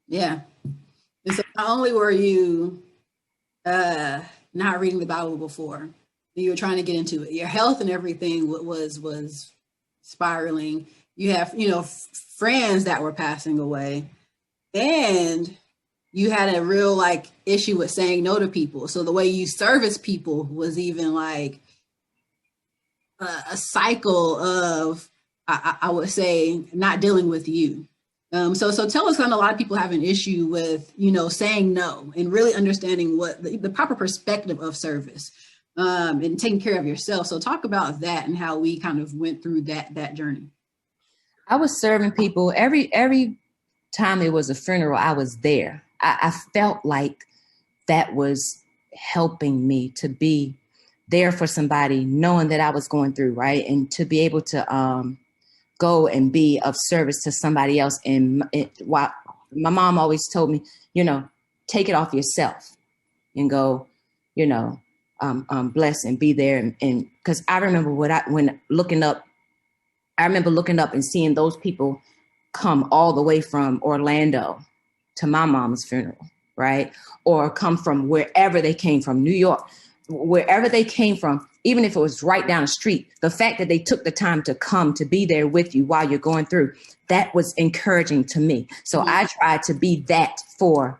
Yeah. And so not only were you not reading the Bible before, you were trying to get into it. Your health and everything was spiraling. You have, friends that were passing away, and you had a real like issue with saying no to people. So the way you service people was even like a cycle of, I would say, not dealing with you. So tell us, kind of, a lot of people have an issue with, saying no and really understanding what the proper perspective of service, and taking care of yourself. So talk about that and how we kind of went through that journey. I was serving people every time it was a funeral. I was there. I felt like that was helping me to be there for somebody, knowing that I was going through, right, and to be able to go and be of service to somebody else. And while my mom always told me, take it off yourself and go, bless and be there. And because I remember when looking up, I remember looking up and seeing those people come all the way from Orlando to my mom's funeral, right? Or come from wherever they came from, New York, wherever they came from, even if it was right down the street, the fact that they took the time to come to be there with you while you're going through, that was encouraging to me. So I tried to be that for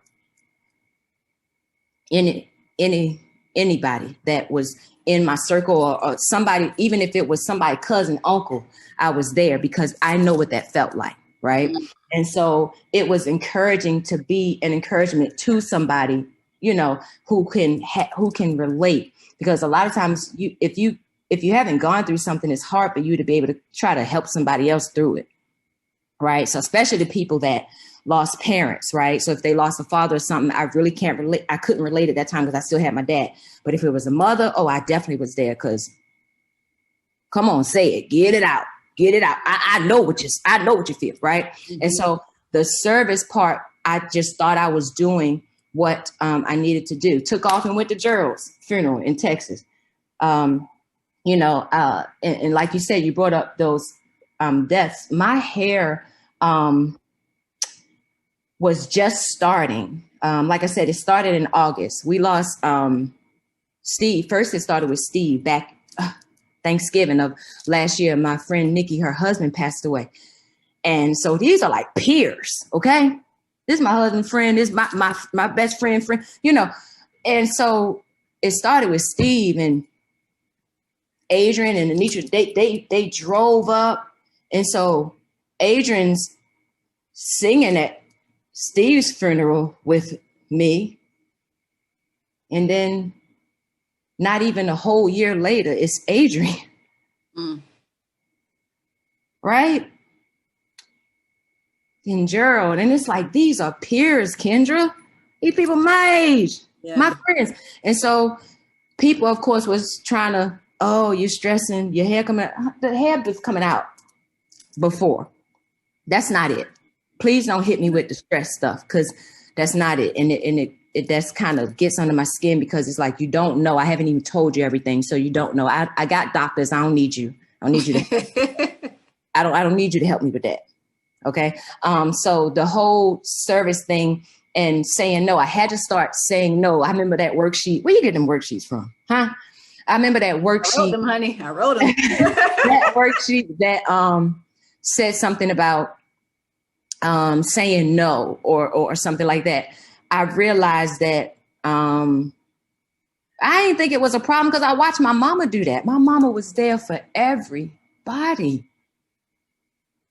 anybody that was in my circle, or somebody, even if it was somebody, cousin, uncle, I was there because I know what that felt like. Right. Mm-hmm. And so it was encouraging to be an encouragement to somebody, who can relate, because a lot of times if you haven't gone through something, it's hard for you to be able to try to help somebody else through it. Right. So especially the people that lost parents. Right. So if they lost a father or something, I really can't relate. I couldn't relate at that time because I still had my dad. But if it was a mother, I definitely was there, because come on, say it, get it out. Get it out. I know what you feel. Right. Mm-hmm. And so the service part, I just thought I was doing what I needed to do. Took off and went to Gerald's funeral in Texas. And like you said, you brought up those deaths. My hair was just starting. Like I said, it started in August. We lost Steve. First, it started with Steve back Thanksgiving of last year. My friend Nikki, her husband, passed away. And so these are like peers, okay? This is my husband's friend. This is my best friend, And so it started with Steve and Adrian and Anisha. They drove up. And so Adrian's singing at Steve's funeral with me. And then not even a whole year later, it's Adrian. Mm. Right? And Gerald. And it's like, these are peers, Kendra. These people my age, my friends. And so people, of course, was trying to, you're stressing, your hair coming out. The hair was coming out before. That's not it. Please don't hit me with the stress stuff, because that's not it. And it that's kind of gets under my skin, because it's like, you don't know. I haven't even told you everything, so you don't know. I got doctors. I don't need you. I don't need you to. I don't need you to help me with that. Okay. So the whole service thing and saying no, I had to start saying no. I remember that worksheet. Where you get them worksheets from? Huh? I remember that worksheet. I wrote them, honey. I wrote them. That worksheet that said something about saying no or something like that. I realized that I didn't think it was a problem, because I watched my mama do that. My mama was there for everybody.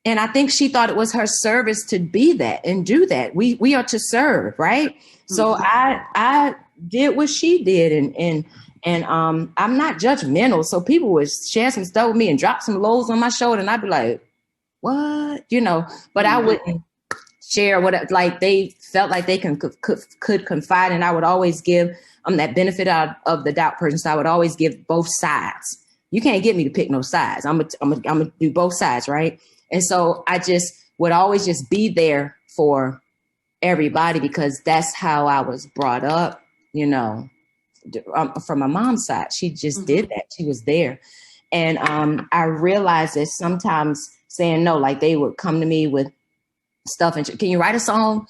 And I think she thought it was her service to be that and do that. We are to serve, right? Mm-hmm. So I did what she did, and I'm not judgmental. So people would share some stuff with me and drop some loads on my shoulder, and I'd be like, what? But I wouldn't share what, like, they felt like they could confide, and I would always give that benefit of the doubt person. So I would always give both sides. You can't get me to pick no sides. I'm gonna do both sides, right? And so I just would always just be there for everybody, because that's how I was brought up, from my mom's side. She just did that. She was there. And I realized that sometimes saying no, like they would come to me with stuff. And can you write a song?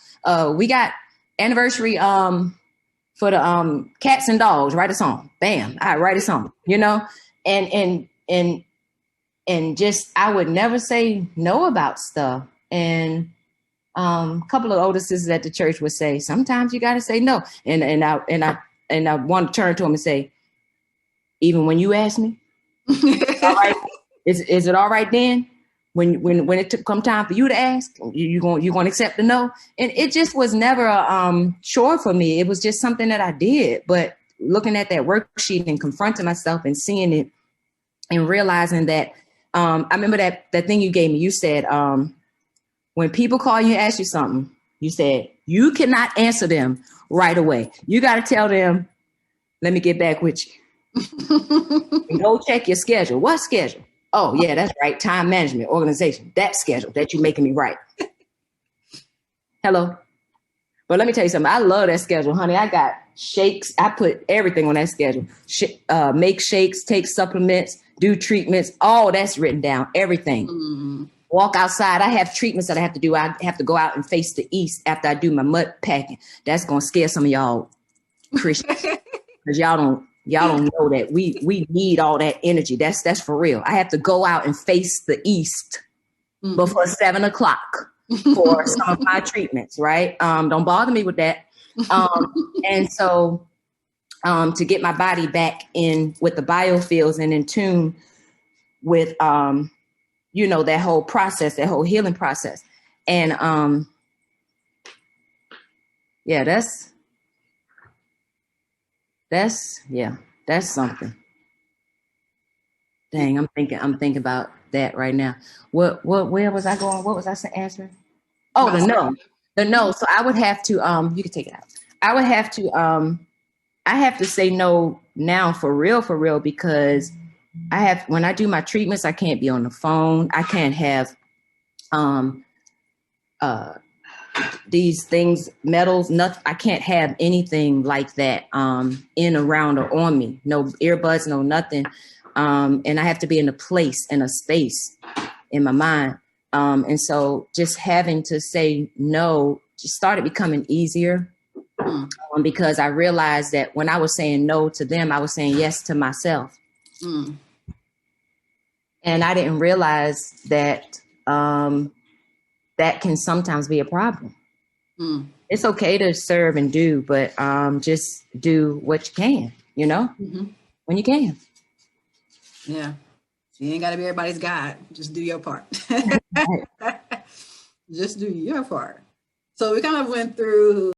We got anniversary for the cats and dogs. Write a song. Bam, I write a song. You know, and just I would never say no about stuff. And a couple of older sisters at the church would say, sometimes you got to say no. And I want to turn to them and say, even when you ask me, all right, is it all right then? When it come time for you to ask, you gonna accept the no? And it just was never a chore for me. It was just something that I did. But looking at that worksheet and confronting myself and seeing it and realizing that, I remember that thing you gave me. You said, when people call you and ask you something, you said, you cannot answer them right away. You got to tell them, let me get back with you. Go check your schedule. What schedule? Oh, yeah, that's right. Time management, organization. That schedule that you're making me write. Hello. But let me tell you something. I love that schedule, honey. I got shakes. I put everything on that schedule. Make shakes, take supplements, do treatments. All that's written down. Everything. Mm-hmm. Walk outside. I have treatments that I have to do. I have to go out and face the east after I do my mud packing. That's going to scare some of y'all Christians because y'all don't know that we need all that energy. That's for real. I have to go out and face the east before 7:00 for some of my treatments. Right? Don't bother me with that. And so to get my body back in with the biofields and in tune with that whole process, that whole healing process. And that's something. Dang, I'm thinking about that right now. Where was I going? What was I answering? Oh, the no. So I would have to, you can take it out. I would have to, I have to say no now for real, because when I do my treatments, I can't be on the phone. I can't have these things, metals, nothing. I can't have anything like that in, around, or on me. No earbuds, no nothing. And I have to be in a place, in a space in my mind. And so just having to say no just started becoming easier because I realized that when I was saying no to them, I was saying yes to myself. And I didn't realize that that can sometimes be a problem. It's okay to serve and do, but just do what you can, when you can. Yeah. You ain't got to be everybody's God. Just do your part. Just do your part. So we kind of went through